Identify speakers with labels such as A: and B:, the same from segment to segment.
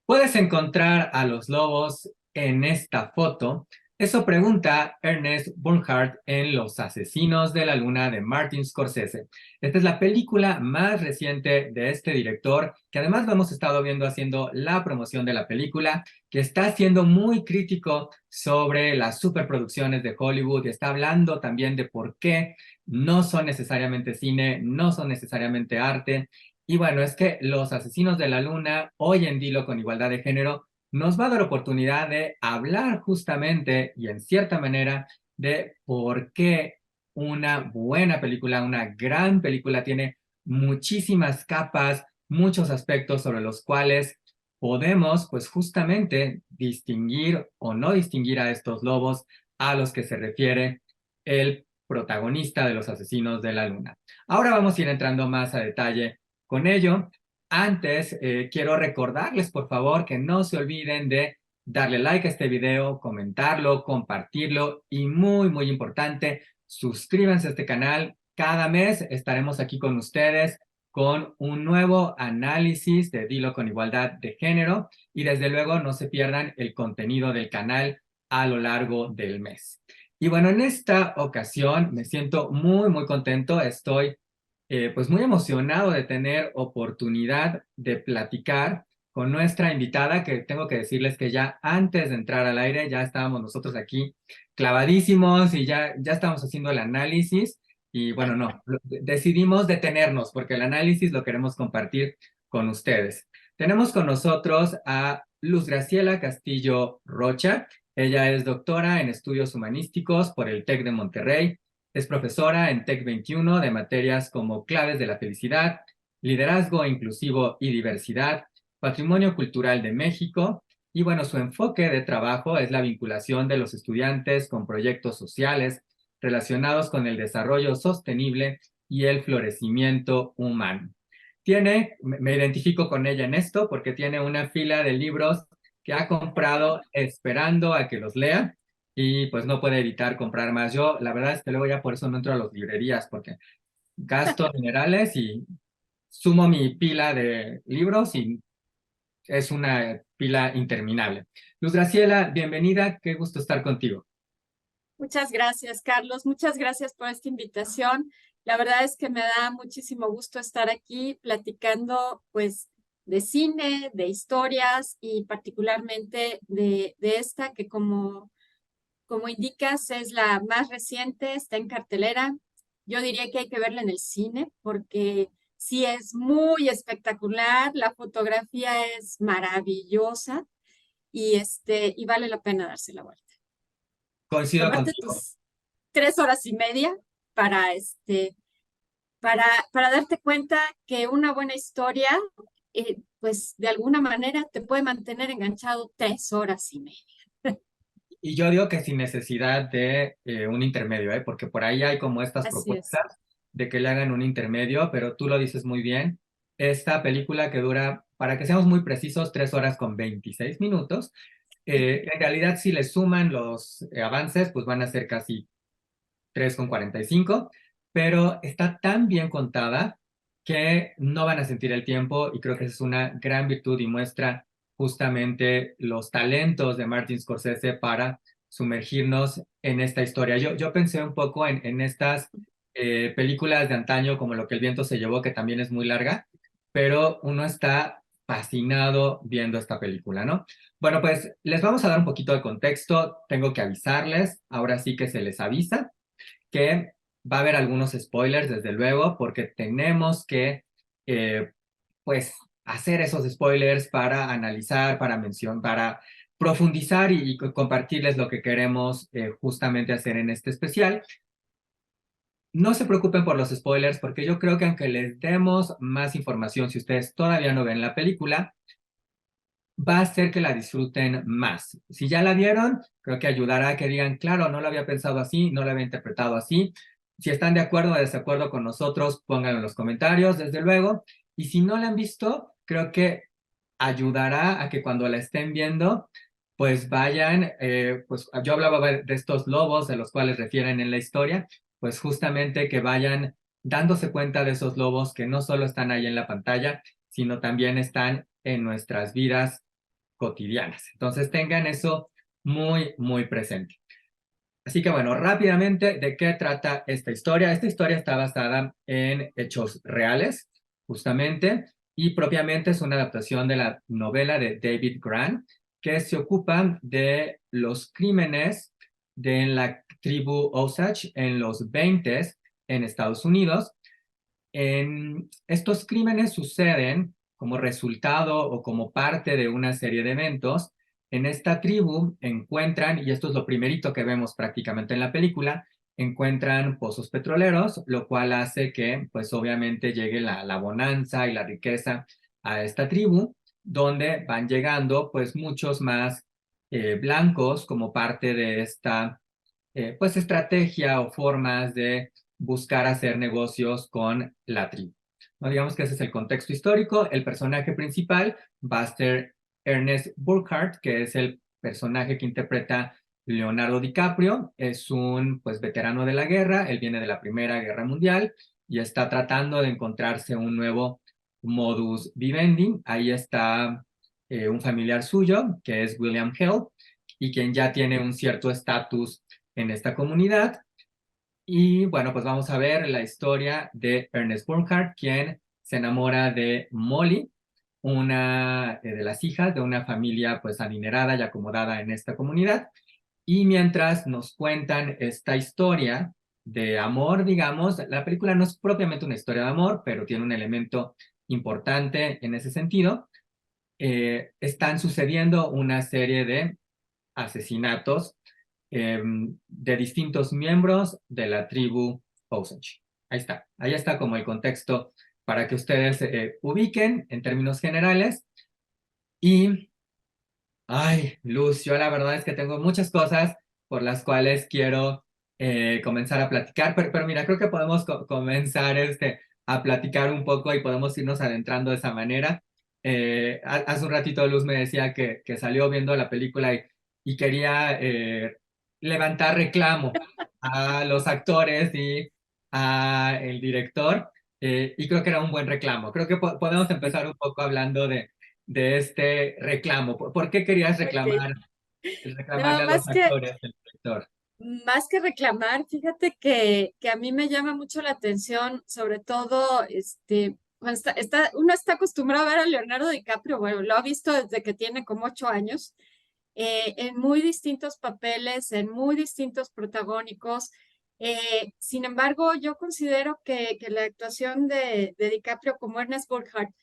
A: ¿Puedes encontrar a los lobos en esta foto? Eso pregunta Ernest Bernhardt en Los Asesinos de la Luna de Martin Scorsese. Esta es la película más reciente de este director, que además lo hemos estado viendo haciendo la promoción de la película, que está siendo muy crítico sobre las superproducciones de Hollywood y está hablando también de por qué no son necesariamente cine, no son necesariamente arte. Y bueno, es que Los Asesinos de la Luna, hoy en Dilo con Igualdad de Género, nos va a dar oportunidad de hablar justamente y en cierta manera de por qué una buena película, una gran película tiene muchísimas capas, muchos aspectos sobre los cuales podemos pues justamente distinguir o no distinguir a estos lobos a los que se refiere el protagonista de Los Asesinos de la Luna. Ahora vamos a ir entrando más a detalle con ello. Antes, quiero recordarles, por favor, que no se olviden de darle like a este video, comentarlo, compartirlo y muy importante, suscríbanse a este canal. Cada mes estaremos aquí con ustedes con un nuevo análisis de Dilo con Igualdad de Género y desde luego no se pierdan el contenido del canal a lo largo del mes. Y bueno, en esta ocasión me siento muy contento. Estoy pues muy emocionado de tener oportunidad de platicar con nuestra invitada, que tengo que decirles que ya antes de entrar al aire ya estábamos nosotros aquí clavadísimos y ya estábamos haciendo el análisis y bueno, no, decidimos detenernos porque el análisis lo queremos compartir con ustedes. Tenemos con nosotros a Luz Graciela Castillo Rocha. Ella es doctora en estudios humanísticos por el TEC de Monterrey. Es profesora en TEC 21 de materias como claves de la felicidad, liderazgo inclusivo y diversidad, patrimonio cultural de México. Y bueno, su enfoque de trabajo es la vinculación de los estudiantes con proyectos sociales relacionados con el desarrollo sostenible y el florecimiento humano. Me identifico con ella en esto porque tiene una fila de libros que ha comprado esperando a que los lea y pues no puede evitar comprar más. Yo, la verdad es que luego ya por eso no entro a las librerías, porque gasto minerales y sumo mi pila de libros y es una pila interminable. Luz Graciela, bienvenida, qué gusto estar contigo.
B: Muchas gracias, Carlos. Muchas gracias por esta invitación. La verdad es que me da muchísimo gusto estar aquí platicando, pues, de cine, de historias y particularmente de esta que como indicas es la más reciente, está en cartelera. Yo diría que hay que verla en el cine porque sí es muy espectacular, la fotografía es maravillosa y vale la pena darse la vuelta.
A: Coincido
B: Tomarte
A: contigo.
B: tus 3 horas y media para para darte cuenta que una buena historia, pues de alguna manera te puede mantener enganchado 3 horas y media.
A: Y yo digo que sin necesidad de un intermedio, ¿eh? Porque por ahí hay como estas
B: Así es.
A: propuestas de que le hagan un intermedio, pero tú lo dices muy bien. Esta película que dura, para que seamos muy precisos, 3 horas con 26 minutos. En realidad, si le suman los avances, pues van a ser casi 3 con 45, pero está tan bien contada que no van a sentir el tiempo y creo que esa es una gran virtud y muestra justamente los talentos de Martin Scorsese para sumergirnos en esta historia. Yo pensé un poco en estas películas de antaño como Lo que el viento se llevó, que también es muy larga, pero uno está fascinado viendo esta película, ¿no? Bueno, pues les vamos a dar un poquito de contexto. Tengo que avisarles, ahora sí que se les avisa que va a haber algunos spoilers, desde luego, porque tenemos que, pues, hacer esos spoilers para analizar, para mencionar, para profundizar y compartirles lo que queremos justamente hacer en este especial. No se preocupen por los spoilers, porque yo creo que aunque les demos más información, si ustedes todavía no ven la película, va a hacer que la disfruten más. Si ya la vieron, creo que ayudará a que digan, claro, no lo había pensado así, no lo había interpretado así. Si están de acuerdo o de desacuerdo con nosotros, pónganlo en los comentarios, desde luego. Y si no la han visto, creo que ayudará a que cuando la estén viendo, pues vayan, pues yo hablaba de estos lobos de los cuales refieren en la historia, pues justamente que vayan dándose cuenta de esos lobos que no solo están ahí en la pantalla, sino también están en nuestras vidas cotidianas. Entonces tengan eso muy, muy presente. Así que bueno, rápidamente, ¿de qué trata esta historia? Esta historia está basada en hechos reales, justamente, y propiamente es una adaptación de la novela de David Grant, que se ocupa de los crímenes de la tribu Osage en los 20 en Estados Unidos. Estos crímenes suceden como resultado o como parte de una serie de eventos. En esta tribu encuentran, y esto es lo primerito que vemos prácticamente en la película, encuentran pozos petroleros, lo cual hace que, pues obviamente, llegue la bonanza y la riqueza a esta tribu, donde van llegando, pues, muchos más blancos como parte de esta, pues, estrategia o formas de buscar hacer negocios con la tribu. ¿No? Digamos que ese es el contexto histórico. El personaje principal va a ser Ernest Burkhardt, que es el personaje que interpreta Leonardo DiCaprio. Es un pues veterano de la guerra, él viene de la Primera Guerra Mundial y está tratando de encontrarse un nuevo modus vivendi. Ahí está un familiar suyo, que es William Hill, y quien ya tiene un cierto estatus en esta comunidad. Y bueno, pues vamos a ver la historia de Ernest Bernhardt, quien se enamora de Molly, una de las hijas de una familia pues adinerada y acomodada en esta comunidad. Y mientras nos cuentan esta historia de amor, digamos, la película no es propiamente una historia de amor, pero tiene un elemento importante en ese sentido. Están sucediendo una serie de asesinatos de distintos miembros de la tribu Osage. Ahí está como el contexto para que ustedes ubiquen en términos generales. Y, ay, Luz, yo la verdad es que tengo muchas cosas por las cuales quiero comenzar a platicar, pero mira, creo que podemos comenzar a platicar un poco y podemos irnos adentrando de esa manera. Hace un ratito Luz me decía que salió viendo la película y quería levantar reclamo a los actores y a el director, y creo que era un buen reclamo. Creo que podemos empezar un poco hablando de este reclamo. ¿Por qué querías
B: Ok.
A: reclamarle
B: No,
A: a los actores del director?
B: más que reclamar, fíjate que a mí me llama mucho la atención, sobre todo, cuando uno está acostumbrado a ver a Leonardo DiCaprio, bueno, lo ha visto desde que tiene como 8 años, en muy distintos papeles, en muy distintos protagónicos. Sin embargo, yo considero que la actuación de DiCaprio como Ernest Borgnine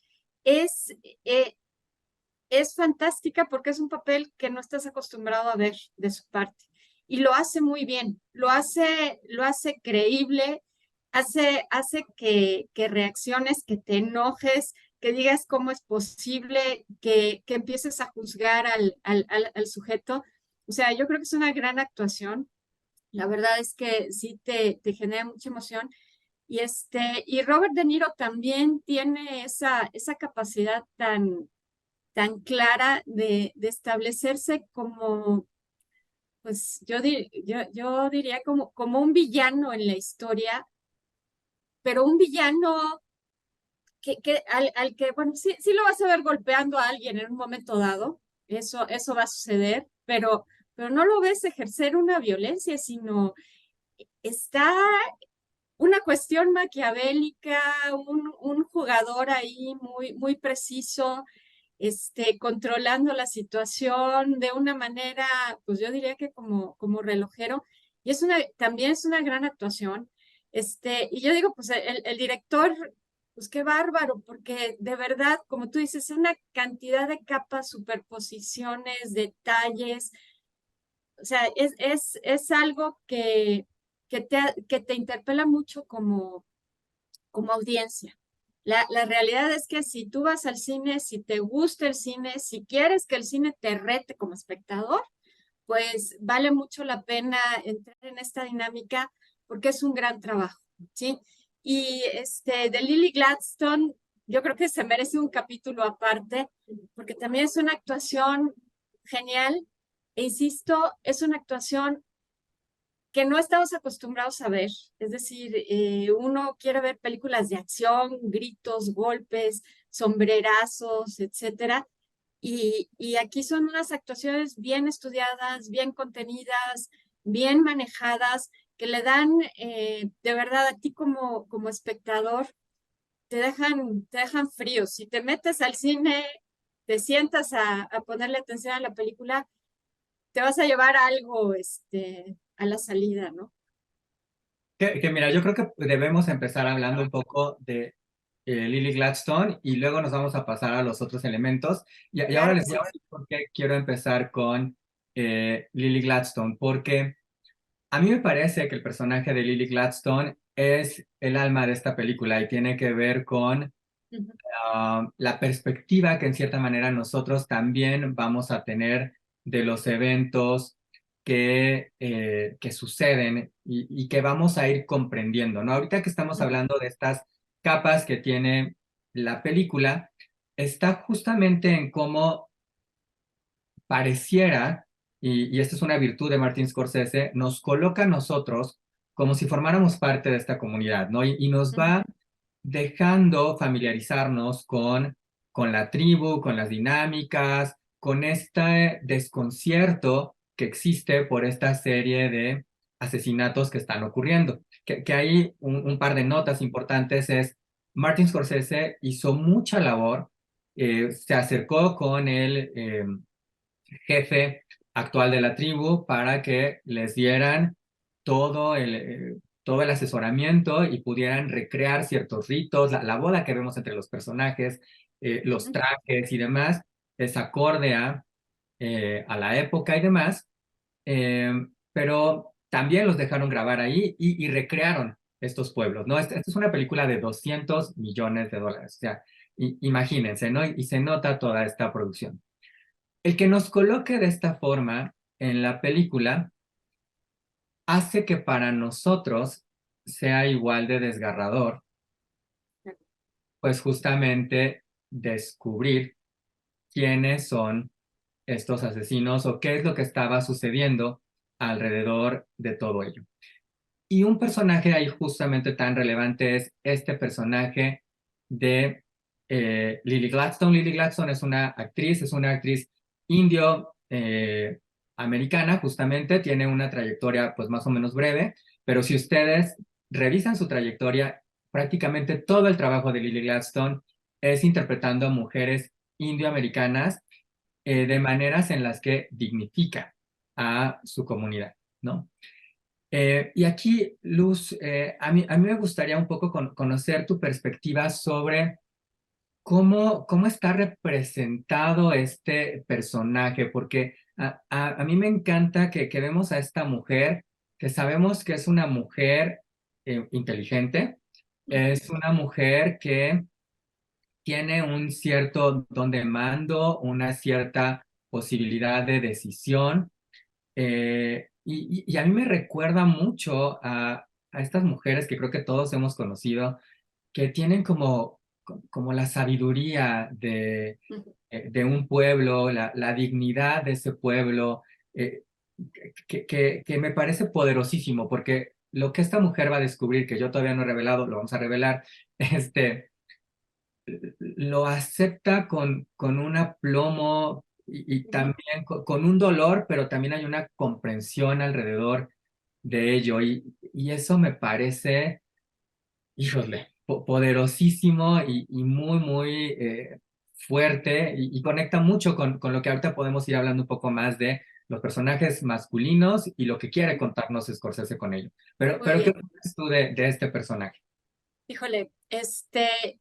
B: es, eh, es fantástica porque es un papel que no estás acostumbrado a ver de su parte. Y lo hace muy bien, lo hace creíble, hace que reacciones, que te enojes, que digas cómo es posible que empieces a juzgar al sujeto. O sea, yo creo que es una gran actuación. La verdad es que sí te genera mucha emoción. Y Robert De Niro también tiene esa capacidad tan clara de establecerse como, pues yo diría como un villano en la historia, pero un villano al que, bueno, sí lo vas a ver golpeando a alguien en un momento dado, eso va a suceder, pero no lo ves ejercer una violencia, sino está una cuestión maquiavélica, un jugador ahí muy preciso, controlando la situación de una manera, pues yo diría que como relojero, y también es una gran actuación. Y yo digo, pues el director, pues qué bárbaro, porque de verdad, como tú dices, es una cantidad de capas, superposiciones, detalles, o sea, es algo que te interpela mucho como audiencia. La realidad es que si tú vas al cine, si te gusta el cine, si quieres que el cine te rete como espectador, pues vale mucho la pena entrar en esta dinámica porque es un gran trabajo, ¿sí? Y de Lily Gladstone, yo creo que se merece un capítulo aparte porque también es una actuación genial e insisto, es una actuación que no estamos acostumbrados a ver. Es decir, uno quiere ver películas de acción, gritos, golpes, sombrerazos, etcétera. y aquí son unas actuaciones bien estudiadas, bien contenidas, bien manejadas, que le dan, de verdad, a ti como espectador, te dejan frío. Si te metes al cine, te sientas a ponerle atención a la película, te vas a llevar algo, a la salida, ¿no?
A: Que mira, yo creo que debemos empezar hablando un poco de Lily Gladstone y luego nos vamos a pasar a los otros elementos. Y ahora
B: Claro que
A: les voy
B: sí.
A: a decir por qué quiero empezar con Lily Gladstone, porque a mí me parece que el personaje de Lily Gladstone es el alma de esta película y tiene que ver con
B: Ujú,
A: la perspectiva que en cierta manera nosotros también vamos a tener de los eventos que suceden y que vamos a ir comprendiendo, ¿no? Ahorita que estamos
B: ujú,
A: hablando de estas capas que tiene la película, está justamente en cómo pareciera, y esta es una virtud de Martin Scorsese, nos coloca a nosotros como si formáramos parte de esta comunidad, ¿no? Y nos
B: ujú,
A: va dejando familiarizarnos con la tribu, con las dinámicas, con este desconcierto que existe por esta serie de asesinatos que están ocurriendo. Que hay un par de notas importantes es, Martin Scorsese hizo mucha labor, se acercó con el jefe actual de la tribu para que les dieran todo el asesoramiento y pudieran recrear ciertos ritos, la boda que vemos entre los personajes, los
B: ujú.
A: trajes y demás, es acorde a la época y demás, eh, pero también los dejaron grabar ahí y recrearon estos pueblos, ¿no? Esta es una película de $200 millones, o sea, imagínense, ¿no? Y se nota toda esta producción. El que nos coloque de esta forma en la película hace que para nosotros sea igual de desgarrador, pues justamente descubrir quiénes son estos asesinos o qué es lo que estaba sucediendo alrededor de todo ello. Y un personaje ahí justamente tan relevante es este personaje de Lily Gladstone. Lily Gladstone es una actriz indio americana, justamente, tiene una trayectoria pues más o menos breve, pero si ustedes revisan su trayectoria, prácticamente todo el trabajo de Lily Gladstone es interpretando a mujeres indioamericanas de maneras en las que dignifica a su comunidad, ¿no? Y aquí, Luz, a mí me gustaría un poco conocer tu perspectiva sobre cómo está representado este personaje, porque a mí me encanta que vemos a esta mujer, que sabemos que es una mujer inteligente, es una mujer que tiene un cierto don de mando, una cierta posibilidad de decisión y a mí me recuerda mucho a estas mujeres que creo que todos hemos conocido, que tienen como la sabiduría
B: Ujú.
A: de un pueblo, la dignidad de ese pueblo, eh, que me parece poderosísimo, porque lo que esta mujer va a descubrir, que yo todavía no he revelado, lo vamos a revelar, este, lo acepta con un aplomo y
B: Ujú.
A: también con un dolor, pero también hay una comprensión alrededor de ello. Y eso me parece, híjole, poderosísimo y muy, muy fuerte y conecta mucho con lo que ahorita podemos ir hablando un poco más de los personajes masculinos y lo que quiere contarnos Scorsese con ello.
B: Muy
A: Pero ¿qué
B: bien.
A: opinas tú de este personaje?
B: Híjole,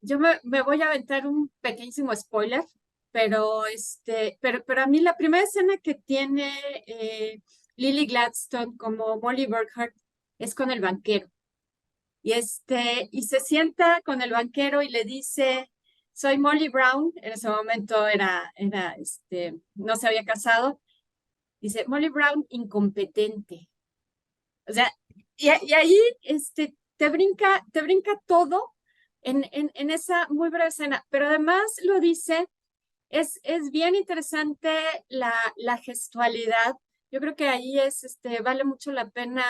B: yo me voy a aventar un pequeñísimo spoiler, pero a mí la primera escena que tiene Lily Gladstone como Molly Burkhart es con el banquero. Y se sienta con el banquero y le dice, soy Molly Brown, en ese momento no se había casado, dice, Molly Brown incompetente. O sea, y ahí te brinca todo en esa muy breve escena, pero además lo dice, es bien interesante la gestualidad. Yo creo que ahí vale mucho la pena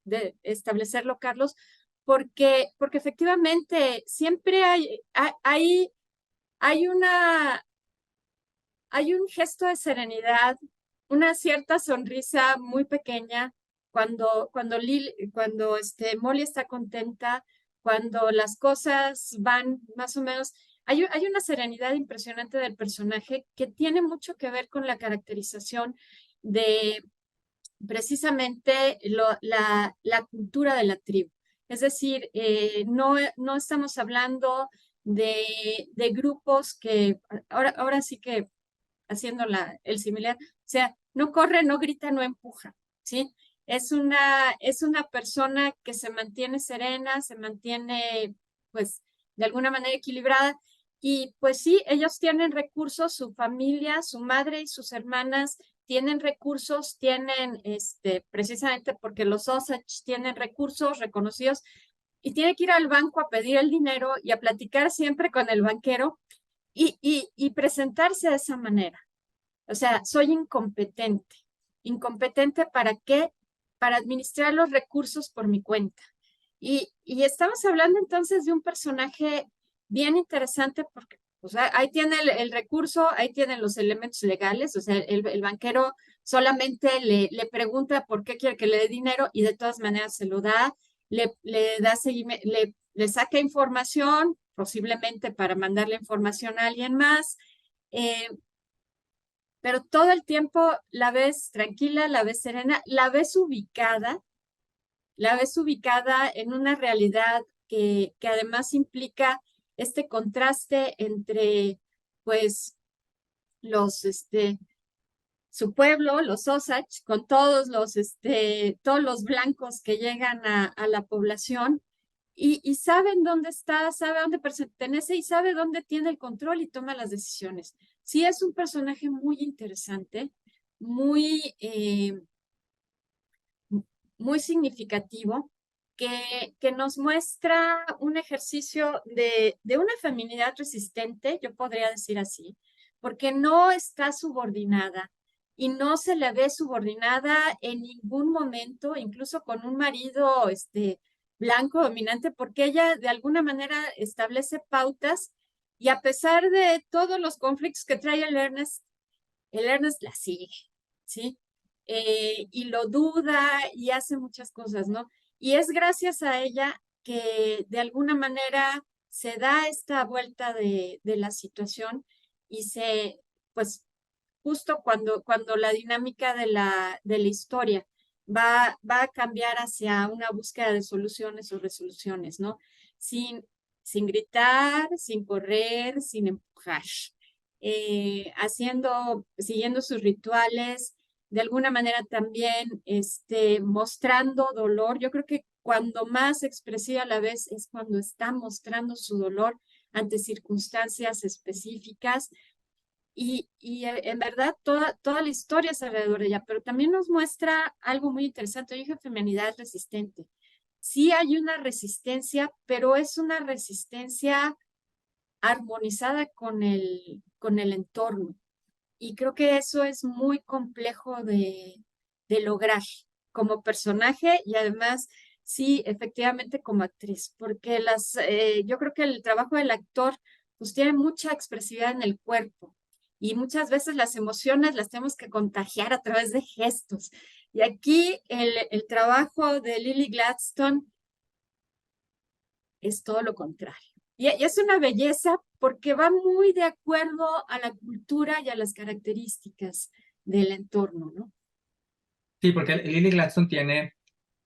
B: de establecerlo, Carlos, porque efectivamente siempre hay una hay un gesto de serenidad, una cierta sonrisa muy pequeña cuando Molly está contenta, cuando las cosas van más o menos. Hay una serenidad impresionante del personaje que tiene mucho que ver con la caracterización de precisamente la cultura de la tribu. Es decir, no estamos hablando de grupos que, ahora sí que haciendo el similar, o sea, no corre, no grita, no empuja, ¿sí? Es una persona que se mantiene serena, se mantiene, pues, de alguna manera equilibrada. Y pues sí, ellos tienen recursos, su familia, su madre y sus hermanas tienen recursos, precisamente porque los Osage tienen recursos reconocidos, y tiene que ir al banco a pedir el dinero y a platicar siempre con el banquero y presentarse de esa manera. O sea, soy incompetente. ¿Incompetente para qué? Para administrar los recursos por mi cuenta. Y estamos hablando entonces de un personaje bien interesante porque, o sea, ahí tiene el recurso, ahí tienen los elementos legales, o sea, el banquero solamente le pregunta por qué quiere que le dé dinero y de todas maneras se lo da, le da seguimiento, le saca información, posiblemente para mandarle información a alguien más. eh, pero todo el tiempo la ves tranquila, la ves serena, la ves ubicada en una realidad que además implica este contraste entre, pues, los, su pueblo, los Osage, con todos los blancos que llegan a la población y saben dónde está, sabe dónde pertenece y sabe dónde tiene el control y toma las decisiones. Sí, es un personaje muy interesante, muy, muy significativo, que nos muestra un ejercicio de una feminidad resistente, yo podría decir así, porque no está subordinada y no se la ve subordinada en ningún momento, incluso con un marido blanco dominante, porque ella de alguna manera establece pautas y a pesar de todos los conflictos que trae el Ernest la sigue, ¿sí? Y lo duda y hace muchas cosas, ¿no? Y es gracias a ella que de alguna manera se da esta vuelta de la situación y pues justo cuando la dinámica de la historia va a cambiar hacia una búsqueda de soluciones o resoluciones, ¿no? Sin gritar, sin correr, sin empujar, siguiendo sus rituales, de alguna manera también mostrando dolor. Yo creo que cuando más expresiva a la vez es cuando está mostrando su dolor ante circunstancias específicas en verdad toda la historia es alrededor de ella, pero también nos muestra algo muy interesante. Yo dije feminidad resistente. Sí hay una resistencia, pero es una resistencia armonizada con el entorno. Y creo que eso es muy complejo de lograr como personaje y además, sí, efectivamente como actriz, porque yo creo que el trabajo del actor pues tiene mucha expresividad en el cuerpo y muchas veces las emociones las tenemos que contagiar a través de gestos. Y aquí el trabajo de Lily Gladstone es todo lo contrario. Y es una belleza porque va muy de acuerdo a la cultura y a las características del entorno, ¿no?
A: Sí, porque Lily Gladstone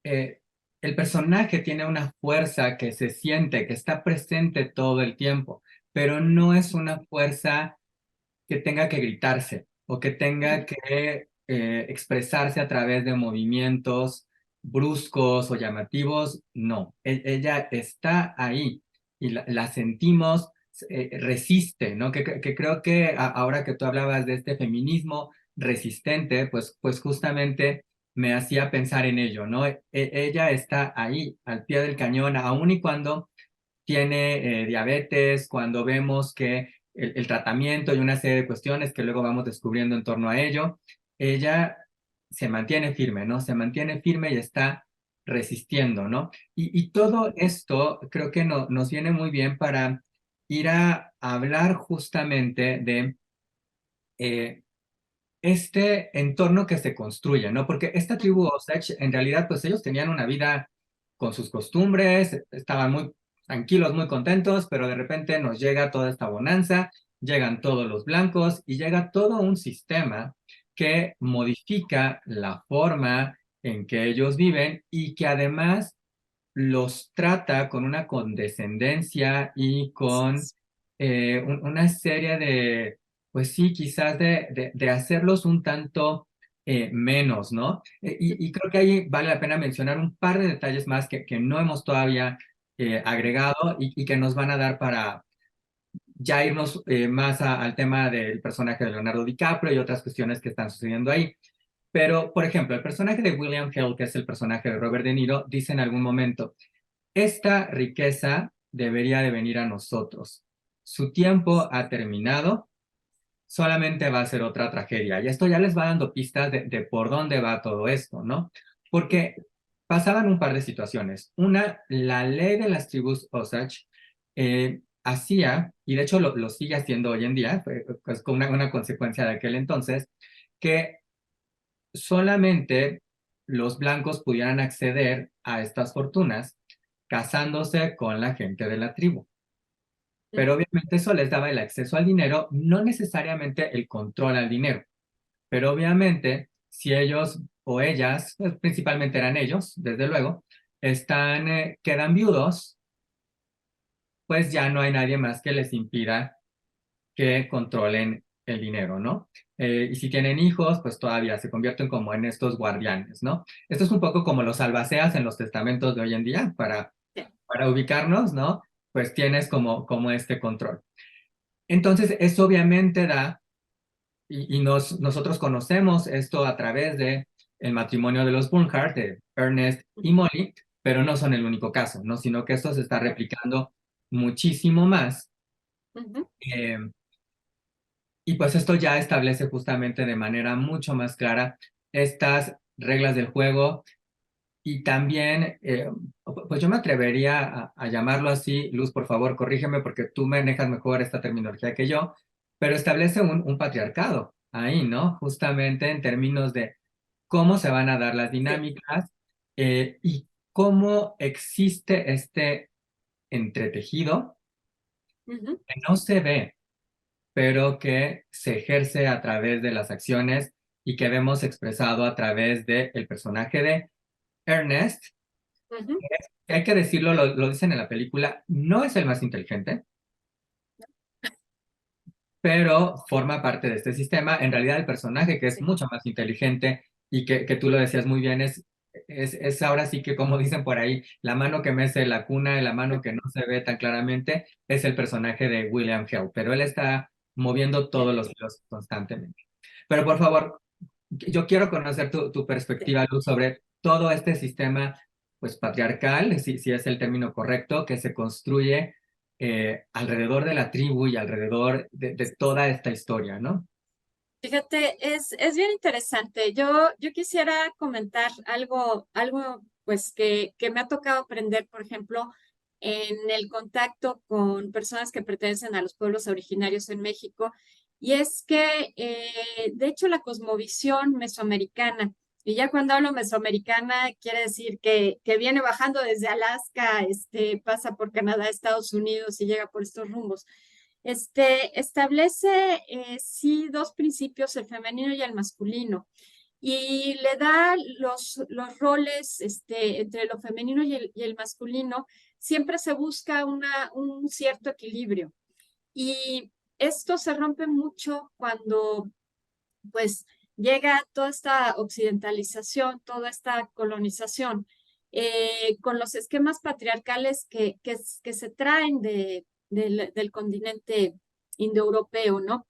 A: eh, el personaje tiene una fuerza que se siente, que está presente todo el tiempo, pero no es una fuerza que tenga que gritarse o que tenga que expresarse a través de movimientos bruscos o llamativos. No, ella está ahí y la sentimos, resiste, ¿no? Que creo que ahora que tú hablabas de este feminismo resistente, pues justamente me hacía pensar en ello, ¿no? Ella está ahí, al pie del cañón, aun y cuando tiene diabetes, cuando vemos que el tratamiento y una serie de cuestiones que luego vamos descubriendo en torno a ello, ella se mantiene firme, ¿no? Se mantiene firme y está resistiendo, ¿no? Y todo esto creo que nos viene muy bien para ir a hablar justamente de eh, este entorno que se construye, ¿no? Porque esta tribu Osage, en realidad, pues ellos tenían una vida con sus costumbres, estaban muy tranquilos, muy contentos, pero de repente nos llega toda esta bonanza, llegan todos los blancos y llega todo un sistema que modifica la forma en que ellos viven y que además los trata con una condescendencia y con una serie de, pues sí, quizás de hacerlos un tanto menos, ¿no? Y creo que ahí vale la pena mencionar un par de detalles más que no hemos todavía agregado y que nos van a dar para ya irnos más al tema del personaje de Leonardo DiCaprio y otras cuestiones que están sucediendo ahí. Pero, por ejemplo, el personaje de William Hale, que es el personaje de Robert De Niro, dice en algún momento, esta riqueza debería de venir a nosotros. Su tiempo ha terminado, solamente va a ser otra tragedia. Y esto ya les va dando pistas de por dónde va todo esto, ¿no? Porque pasaban un par de situaciones. Una, la ley de las tribus Osage hacía, y de hecho lo sigue haciendo hoy en día, pues con una consecuencia de aquel entonces, que solamente los blancos pudieran acceder a estas fortunas casándose con la gente de la tribu. Pero obviamente eso les daba el acceso al dinero, no necesariamente el control al dinero. Pero obviamente, si ellos o ellas, pues, principalmente eran ellos, desde luego, quedan viudos, pues ya no hay nadie más que les impida que controlen el dinero, ¿no? Y si tienen hijos, pues todavía se convierten como en estos guardianes, ¿no? Esto es un poco como los albaceas en los testamentos de hoy en día, para ubicarnos, ¿no? Pues tienes como este control. Entonces, eso obviamente da, y nosotros conocemos esto a través de el matrimonio de los Bernhardt, de Ernest y Molly, pero no son el único caso, ¿no? Sino que esto se está replicando muchísimo más. Eh, y pues esto ya establece justamente de manera mucho más clara estas reglas del juego y también, pues yo me atrevería a llamarlo así, Luz, por favor, corrígeme porque tú manejas mejor esta terminología que yo, pero establece un patriarcado ahí, ¿no? Justamente en términos de cómo se van a dar las dinámicas y cómo existe este entretejido que no se ve, pero que se ejerce a través de las acciones y que vemos expresado a través del personaje de Ernest. Hay que decirlo, lo dicen en la película, no es el más inteligente, pero forma parte de este sistema. En realidad el personaje que es mucho más inteligente y que tú lo decías muy bien, es ahora sí que como dicen por ahí, la mano que mece la cuna y la mano que no se ve tan claramente es el personaje de William Hale, pero él está moviendo todos los hilos constantemente. Pero por favor, yo quiero conocer tu perspectiva, Luz, sobre todo este sistema, pues patriarcal, si es el término correcto, que se construye alrededor de la tribu y alrededor de toda esta historia, ¿no?
B: Fíjate, es bien interesante. Yo quisiera comentar algo pues que me ha tocado aprender, por ejemplo, en el contacto con personas que pertenecen a los pueblos originarios en México, y es que, de hecho, la cosmovisión mesoamericana, y ya cuando hablo mesoamericana, quiere decir que viene bajando desde Alaska, pasa por Canadá, Estados Unidos y llega por estos rumbos. Establece, sí, dos principios, el femenino y el masculino, y le da los roles entre lo femenino y el masculino. Siempre se busca un cierto equilibrio. Y esto se rompe mucho cuando, pues, llega toda esta occidentalización, toda esta colonización, con los esquemas patriarcales que se traen del continente indoeuropeo, ¿no?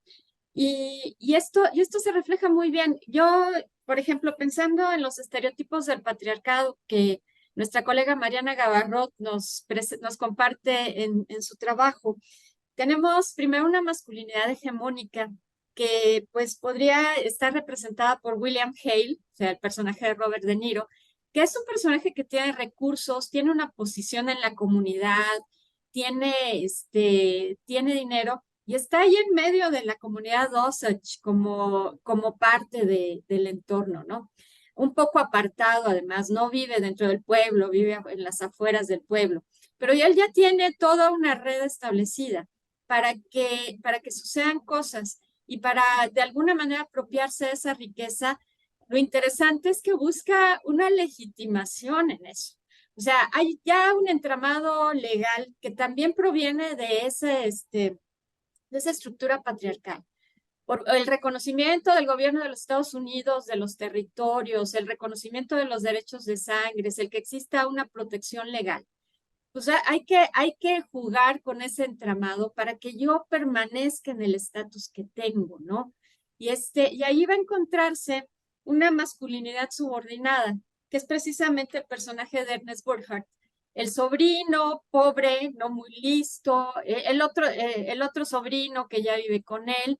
B: Y esto se refleja muy bien. Yo, por ejemplo, pensando en los estereotipos del patriarcado que nuestra colega Mariana Gavarrot nos comparte en su trabajo, tenemos primero una masculinidad hegemónica que pues podría estar representada por William Hale, o sea, el personaje de Robert De Niro, que es un personaje que tiene recursos, tiene una posición en la comunidad, tiene dinero, y está ahí en medio de la comunidad Osage como parte del entorno, ¿no? Un poco apartado, además, no vive dentro del pueblo, vive en las afueras del pueblo, pero él ya tiene toda una red establecida para que sucedan cosas y para de alguna manera apropiarse de esa riqueza. Lo interesante es que busca una legitimación en eso. O sea, hay ya un entramado legal que también proviene de esa estructura patriarcal. Por el reconocimiento del gobierno de los Estados Unidos, de los territorios, el reconocimiento de los derechos de sangre, es el que exista una protección legal. O sea, hay que jugar con ese entramado para que yo permanezca en el estatus que tengo, ¿no? Y ahí va a encontrarse una masculinidad subordinada, que es precisamente el personaje de Ernest Borchardt. El sobrino pobre, no muy listo, el otro sobrino que ya vive con él,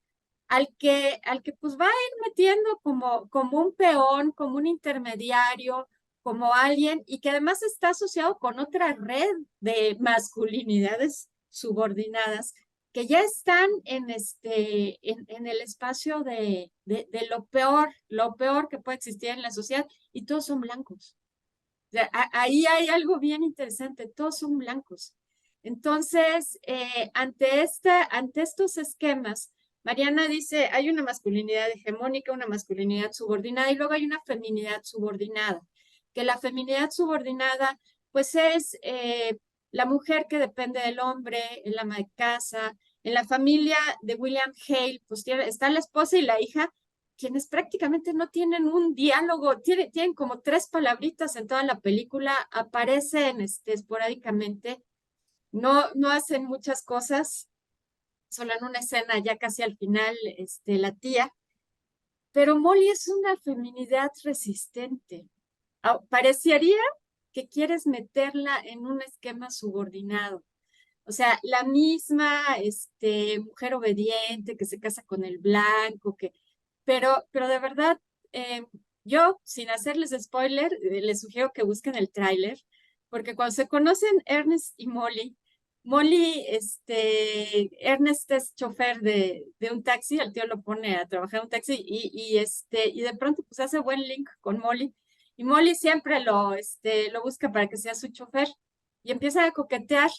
B: al que pues va a ir metiendo como un peón, como un intermediario, como alguien, y que además está asociado con otra red de masculinidades subordinadas que ya están en el espacio de lo peor que puede existir en la sociedad, y todos son blancos. O sea, ahí hay algo bien interesante, todos son blancos. Entonces, ante estos esquemas, Mariana dice, hay una masculinidad hegemónica, una masculinidad subordinada y luego hay una feminidad subordinada, que la feminidad subordinada pues es la mujer que depende del hombre, el ama de casa. En la familia de William Hale, pues está la esposa y la hija, quienes prácticamente no tienen un diálogo, tienen como 3 palabritas en toda la película, aparecen esporádicamente, no hacen muchas cosas, solo en una escena ya casi al final, la tía, pero Molly es una feminidad resistente. Parecería que quieres meterla en un esquema subordinado. O sea, la misma mujer obediente que se casa con el blanco, pero de verdad, eh, yo, sin hacerles spoiler, les sugiero que busquen el tráiler, porque cuando se conocen Ernest y Molly, Ernest es chofer de un taxi, el tío lo pone a trabajar en un taxi y de pronto pues hace buen link con Molly, y Molly siempre lo busca para que sea su chofer y empieza a coquetear,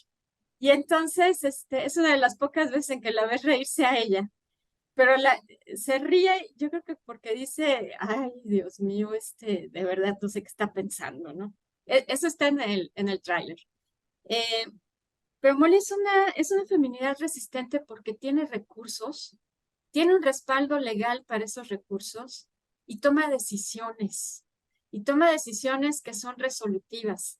B: y entonces es una de las pocas veces en que la ves reírse a ella, pero se ríe, yo creo que porque dice, ay, Dios mío, de verdad no sé qué está pensando, ¿no? Eso está en el tráiler. Eh, pero Molly es una feminidad resistente porque tiene recursos, tiene un respaldo legal para esos recursos y toma decisiones. Y toma decisiones que son resolutivas.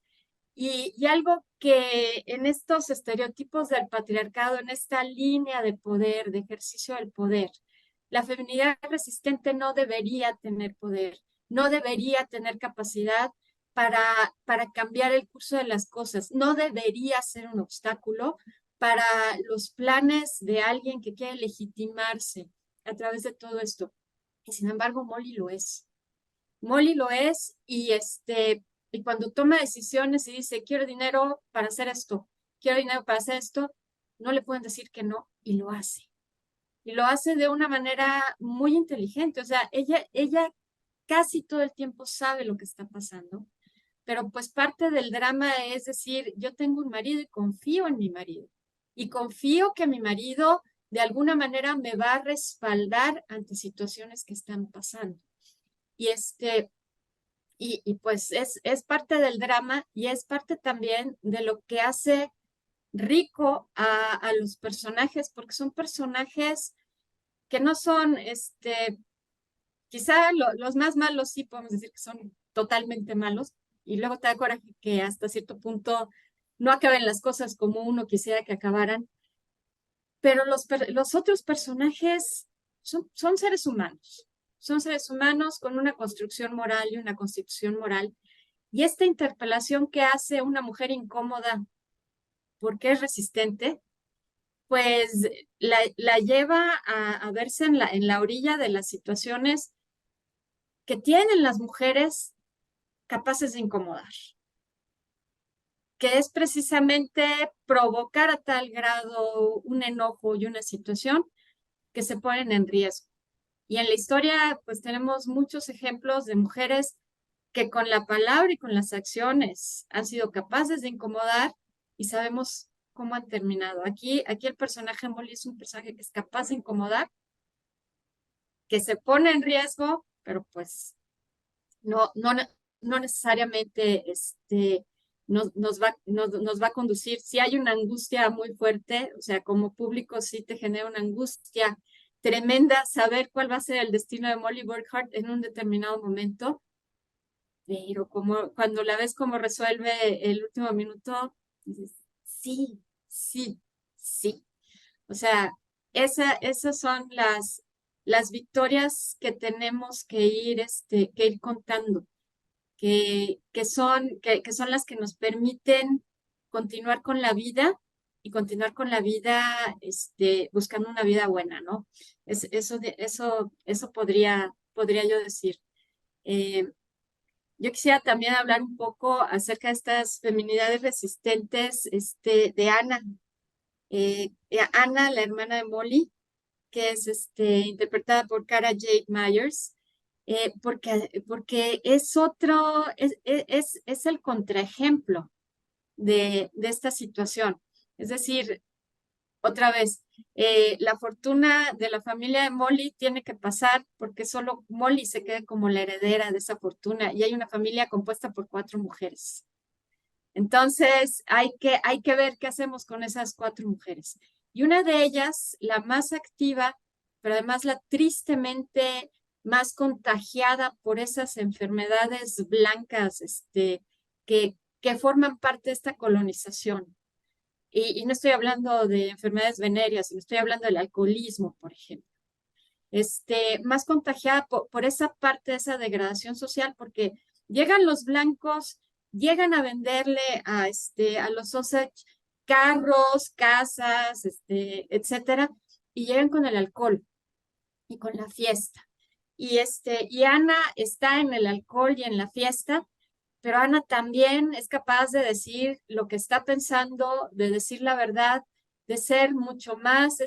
B: Y algo que en estos estereotipos del patriarcado, en esta línea de poder, de ejercicio del poder, la feminidad resistente no debería tener poder, no debería tener capacidad para cambiar el curso de las cosas, no debería ser un obstáculo para los planes de alguien que quiere legitimarse a través de todo esto. Y sin embargo, Molly lo es. Molly lo es y cuando toma decisiones y dice, quiero dinero para hacer esto, quiero dinero para hacer esto, no le pueden decir que no y lo hace. Y lo hace de una manera muy inteligente. O sea, ella casi todo el tiempo sabe lo que está pasando, pero pues parte del drama es decir, yo tengo un marido y confío en mi marido. Y confío que mi marido de alguna manera me va a respaldar ante situaciones que están pasando. Y pues es parte del drama y es parte también de lo que hace rico a los personajes, porque son personajes que no son, quizá los más malos sí podemos decir que son totalmente malos, y luego te da coraje que hasta cierto punto no acaben las cosas como uno quisiera que acabaran, pero los otros personajes son seres humanos con una construcción moral y una constitución moral. Y esta interpelación que hace una mujer incómoda porque es resistente, pues la lleva a verse en la orilla de las situaciones que tienen las mujeres capaces de incomodar, que es precisamente provocar a tal grado un enojo y una situación que se ponen en riesgo. Y en la historia, pues tenemos muchos ejemplos de mujeres que con la palabra y con las acciones han sido capaces de incomodar y sabemos cómo han terminado. Aquí el personaje Molly es un personaje que es capaz de incomodar, que se pone en riesgo, pero pues no necesariamente nos va a conducir. Si hay una angustia muy fuerte, o sea, como público sí te genera una angustia tremenda saber cuál va a ser el destino de Molly Burkhart en un determinado momento, pero como cuando la ves cómo resuelve el último minuto, dices, sí, sí, sí. O sea, esas son las victorias que tenemos que ir contando, que son las que nos permiten continuar con la vida y continuar con la vida, buscando una vida buena, ¿no? Eso podría yo decir. Eh, yo quisiera también hablar un poco acerca de estas feminidades resistentes, de Ana. Ana, la hermana de Molly, que es interpretada por Cara Jade Myers, porque es otro, es el contraejemplo de esta situación. Es decir, otra vez, la fortuna de la familia de Molly tiene que pasar porque solo Molly se quede como la heredera de esa fortuna y hay una familia compuesta por 4 mujeres. Entonces, hay que ver qué hacemos con esas 4 mujeres. Y una de ellas, la más activa, pero además la tristemente más contagiada por esas enfermedades blancas, que forman parte de esta colonización. Y no estoy hablando de enfermedades venéreas, sino estoy hablando del alcoholismo, por ejemplo. Más contagiada por esa parte de esa degradación social, porque llegan los blancos, llegan a venderle a los Osage carros, casas, etcétera, y llegan con el alcohol y con la fiesta. Y Ana está en el alcohol y en la fiesta, pero Ana también es capaz de decir lo que está pensando, de decir la verdad, de ser mucho más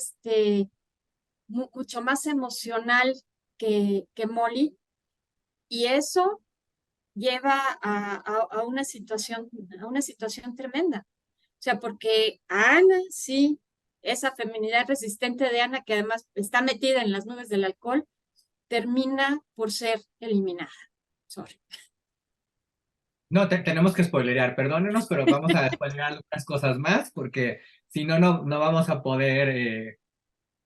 B: emocional que Molly, y eso lleva a una situación tremenda. O sea, porque a Ana, sí, esa feminidad resistente de Ana, que además está metida en las nubes del alcohol, termina por ser eliminada. Sorry.
A: No, tenemos que spoilerear, perdónenos, pero vamos a spoilerear algunas cosas más porque si no, no vamos a poder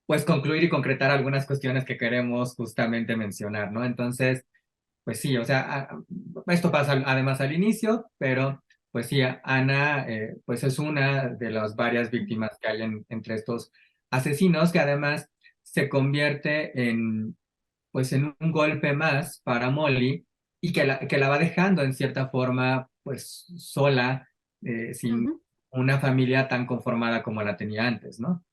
A: pues concluir y concretar algunas cuestiones que queremos justamente mencionar, ¿no? Entonces, pues sí, o sea, esto pasa además al inicio, pero pues sí, Ana pues es una de las varias víctimas que hay entre estos asesinos que además se convierte pues en un golpe más para Molly y que la va dejando en cierta forma pues sola, sin
B: Ujú.
A: una familia tan conformada como la tenía antes, ¿no?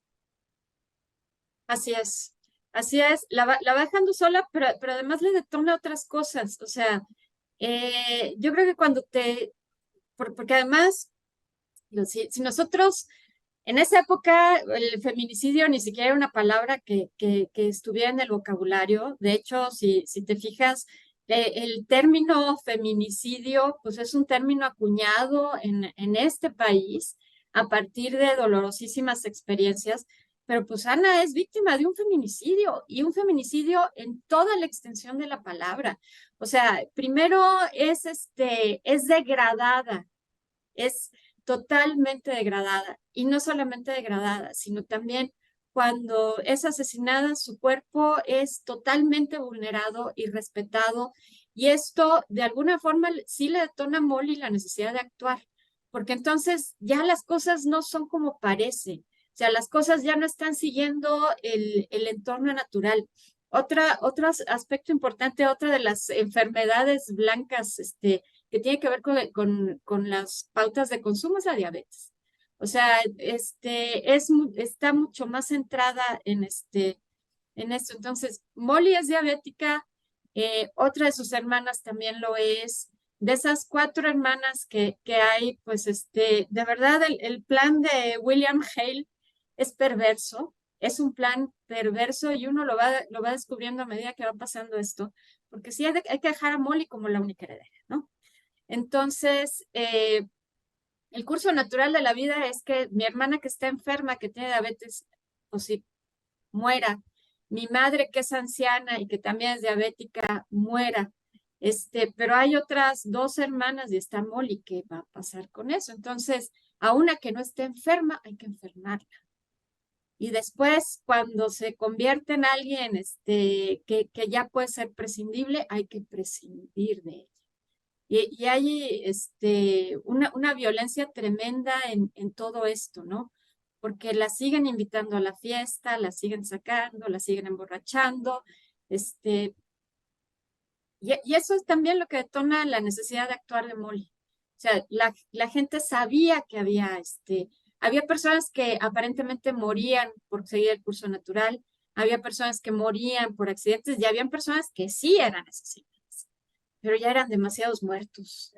B: Así es, así es, la va dejando sola, pero además le detona otras cosas. O sea, yo creo que porque además, si nosotros, en esa época, el feminicidio ni siquiera era una palabra que estuviera en el vocabulario. De hecho, si te fijas, el término feminicidio, pues es un término acuñado en este país a partir de dolorosísimas experiencias. Pero pues Ana es víctima de un feminicidio y un feminicidio en toda la extensión de la palabra. O sea, primero es degradada, es totalmente degradada. Y no solamente degradada, sino también cuando es asesinada, su cuerpo es totalmente vulnerado y respetado. Y esto, de alguna forma, sí le detona a Molly la necesidad de actuar, porque entonces ya las cosas no son como parece. O sea, las cosas ya no están siguiendo el entorno natural. Otro aspecto importante, otra de las enfermedades blancas, que tiene que ver con las pautas de consumo es la diabetes. O sea, está mucho más centrada en esto. Entonces, Molly es diabética, otra de sus hermanas también lo es. de esas cuatro hermanas que hay, pues de verdad el plan de William Hale es perverso, es un plan perverso y uno lo va descubriendo a medida que va pasando esto, porque sí hay que dejar a Molly como la única heredera, ¿no? Entonces, el curso natural de la vida es que mi hermana que está enferma, que tiene diabetes, pues sí, muera. Mi madre que es anciana y que también es diabética, muera. Pero hay otras dos hermanas y está Molly, ¿qué va a pasar con eso? Entonces, a una que no esté enferma, hay que enfermarla. Y después, cuando se convierte en alguien que ya puede ser prescindible, hay que prescindir de ella. Y hay una violencia tremenda en todo esto, ¿no? Porque la siguen invitando a la fiesta, la siguen sacando, la siguen emborrachando, este, y eso es también lo que detona la necesidad de actuar de Molly. O sea, la gente sabía que había personas que aparentemente morían por seguir el curso natural, había personas que morían por accidentes y habían personas que sí eran asesinas, pero ya eran demasiados muertos.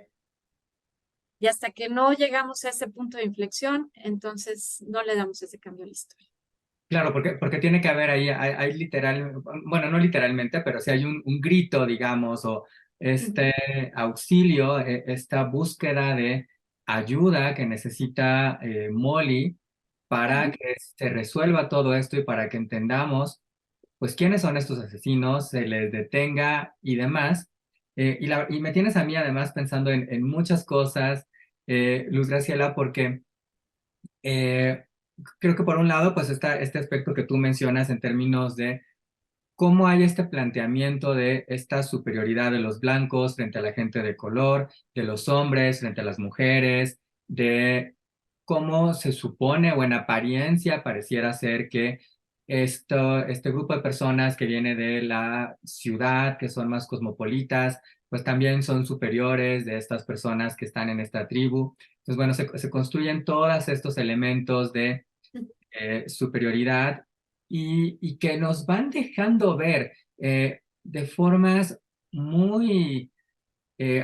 B: Y hasta que no llegamos a ese punto de inflexión, entonces no le damos ese cambio a la historia.
A: Claro, porque tiene que haber ahí, hay literal, bueno, no literalmente, pero sí hay un grito, digamos, o
B: Ujú,
A: este auxilio, esta búsqueda de ayuda que necesita Molly para
B: ujú,
A: que se resuelva todo esto y para que entendamos, pues, quiénes son estos asesinos, se les detenga y demás. Y me tienes a mí además pensando en muchas cosas, Luz Graciela, porque eh, creo que por un lado, pues está este aspecto que tú mencionas en términos de cómo hay este planteamiento de esta superioridad de los blancos frente a la gente de color, de los hombres frente a las mujeres, de cómo se supone o en apariencia pareciera ser que este grupo de personas que viene de la ciudad, que son más cosmopolitas, pues también son superiores de estas personas que están en esta tribu. Entonces, bueno, se construyen todos estos elementos de
B: ujú.
A: superioridad y que nos van dejando ver de formas muy,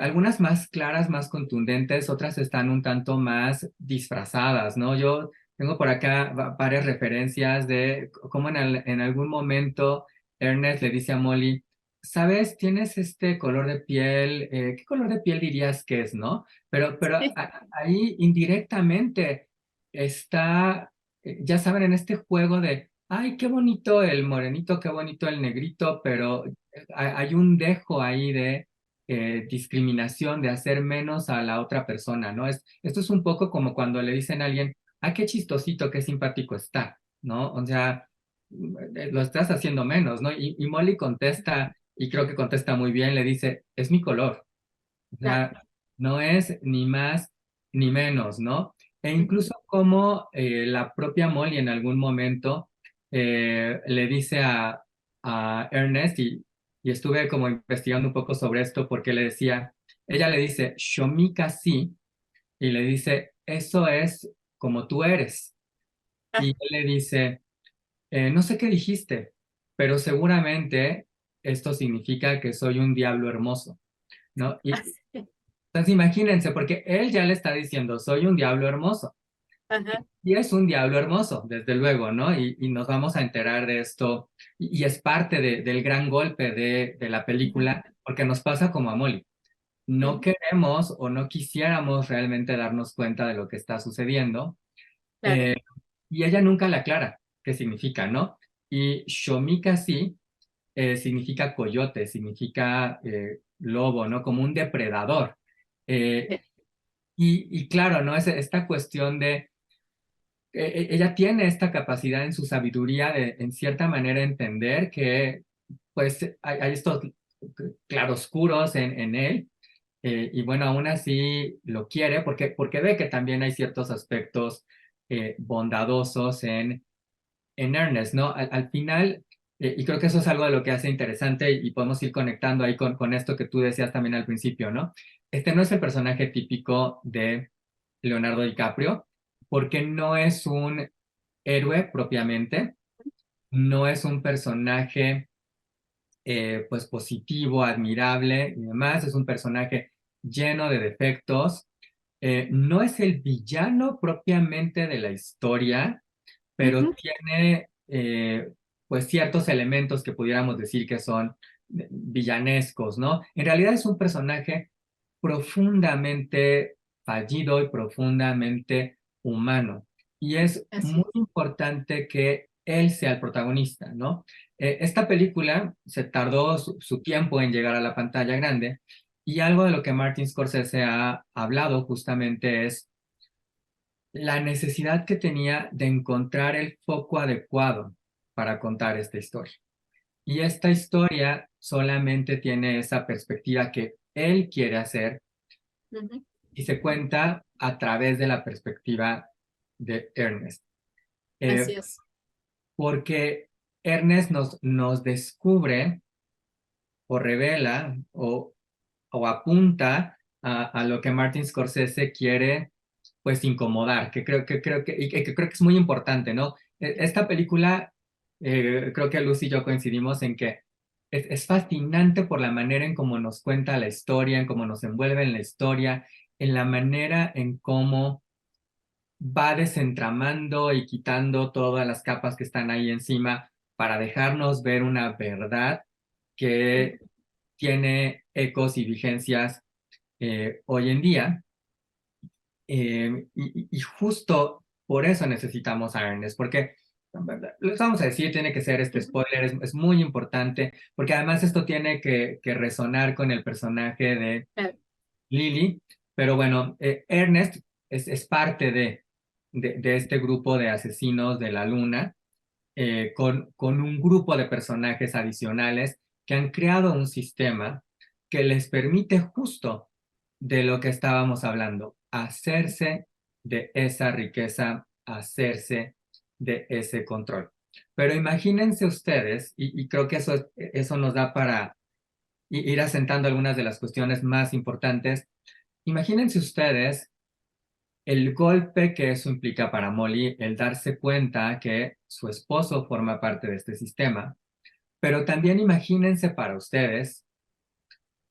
A: algunas más claras, más contundentes, otras están un tanto más disfrazadas, ¿no? Yo tengo por acá varias referencias de cómo en algún momento Ernest le dice a Molly, ¿sabes? Tienes este color de piel, ¿qué color de piel dirías que es, no? Pero ahí indirectamente está, ya saben, en este juego de, ay, qué bonito el morenito, qué bonito el negrito, pero hay un dejo ahí de discriminación, de hacer menos a la otra persona, ¿no? Esto es un poco como cuando le dicen a alguien, ah, qué chistosito, qué simpático está, ¿no? O sea, lo estás haciendo menos, ¿no? Y Molly contesta, y creo que contesta muy bien, le dice, es mi color, o
B: Claro.
A: sea, no es ni más ni menos, ¿no? E
B: Ujú.
A: incluso como la propia Molly en algún momento le dice a Ernest, y estuve como investigando un poco sobre esto porque le decía, ella le dice, Shomika sí, y le dice, eso es como tú eres.
B: Ah,
A: Y él le dice, no sé qué dijiste, pero seguramente esto significa que soy un diablo hermoso, ¿no?
B: ah,
A: Y
B: sí.
A: entonces imagínense, porque él ya le está diciendo, soy un diablo hermoso.
B: Ajá,
A: Y es un diablo hermoso, desde luego, ¿no? Y nos vamos a enterar de esto, y es parte del gran golpe de la
B: ujú,
A: película, porque nos pasa como a Molly. No
B: ujú,
A: queremos o no quisiéramos realmente darnos cuenta de lo que está sucediendo,
B: claro.
A: eh, y ella nunca le aclara qué significa, ¿no? Y Shomika sí significa coyote, significa lobo, ¿no? Como un depredador. Eh,
B: Sí,
A: y claro, ¿no? Es esta cuestión de, ella tiene esta capacidad en su sabiduría de, en cierta manera, entender que, pues, hay estos claroscuros en él, y bueno, aún así lo quiere porque ve que también hay ciertos aspectos bondadosos en Ernest, ¿no? Al final, y creo que eso es algo de lo que hace interesante y podemos ir conectando ahí con esto que tú decías también al principio, ¿no? Este no es el personaje típico de Leonardo DiCaprio, porque no es un héroe propiamente, no es un personaje pues positivo, admirable y demás, es un personaje lleno de defectos. No es el villano propiamente de la historia, pero
B: Ujú,
A: tiene pues ciertos elementos que pudiéramos decir que son villanescos, ¿no? En realidad es un personaje profundamente fallido y profundamente humano. Y es
B: así
A: muy
B: es.
A: importante que él sea el protagonista, ¿no? Esta película se tardó su tiempo en llegar a la pantalla grande y algo de lo que Martin Scorsese ha hablado justamente es la necesidad que tenía de encontrar el foco adecuado para contar esta historia. Y esta historia solamente tiene esa perspectiva que él quiere hacer
B: Ujú,
A: y se cuenta a través de la perspectiva de Ernest.
B: así
A: Eh,
B: es.
A: porque Ernest nos descubre o revela o apunta a lo que Martin Scorsese quiere pues incomodar, que creo que es muy importante, ¿no? Esta película, creo que Lucy y yo coincidimos en que es fascinante por la manera en cómo nos cuenta la historia, en cómo nos envuelve en la historia, en la manera en cómo va desentramando y quitando todas las capas que están ahí encima para dejarnos ver una verdad que
B: Ujú,
A: tiene ecos y vigencias hoy en día. Y justo por eso necesitamos a Ernest, porque les vamos a decir, tiene que ser este
B: ujú,
A: spoiler, es muy importante, porque además esto tiene que resonar con el personaje de
B: claro.
A: Lily, pero bueno, Ernest es parte de este grupo de asesinos de la luna, con un grupo de personajes adicionales que han creado un sistema que les permite justo de lo que estábamos hablando, hacerse de esa riqueza, hacerse de ese control. Pero imagínense ustedes, y creo que eso nos da para ir asentando algunas de las cuestiones más importantes, imagínense ustedes el golpe que eso implica para Molly, el darse cuenta que su esposo forma parte de este sistema, pero también imagínense para ustedes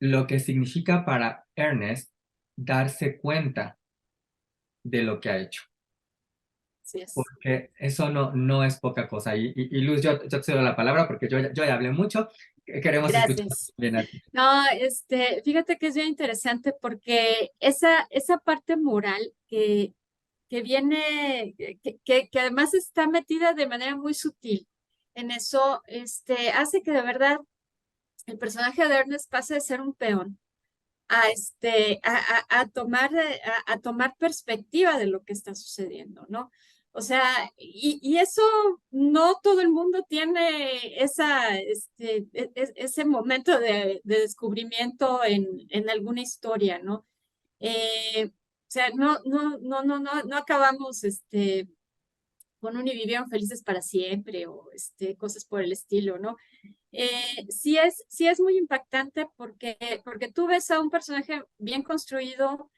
A: lo que significa para Ernest darse cuenta de lo que ha hecho,
B: Así es.
A: porque eso no es poca cosa. Y Luz, yo te cedo la palabra porque yo ya hablé mucho, queremos escuchar
B: Gracias.
A: bien a ti.
B: No, fíjate que es bien interesante porque esa parte moral que viene, que además está metida de manera muy sutil en eso, hace que de verdad el personaje de Ernest pase de ser un peón a tomar perspectiva de lo que está sucediendo, ¿no? O sea, y eso no todo el mundo tiene ese momento de descubrimiento en alguna historia, ¿no? O sea, no acabamos con un y vivieron felices para siempre o cosas por el estilo, ¿no? Sí es muy impactante porque tú ves a un personaje bien construido,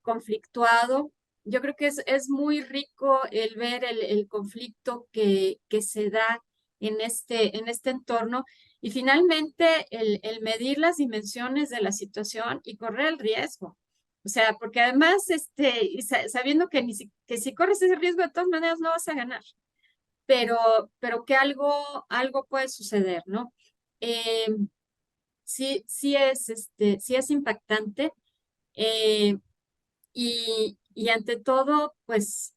B: conflictuado. Yo creo que es muy rico el ver el conflicto que se da en este entorno y finalmente el medir las dimensiones de la situación y correr el riesgo. O sea, porque además, sabiendo que, que si corres ese riesgo de todas maneras no vas a ganar pero, pero que algo puede suceder, ¿no? Eh, sí es impactante eh, y ante todo, pues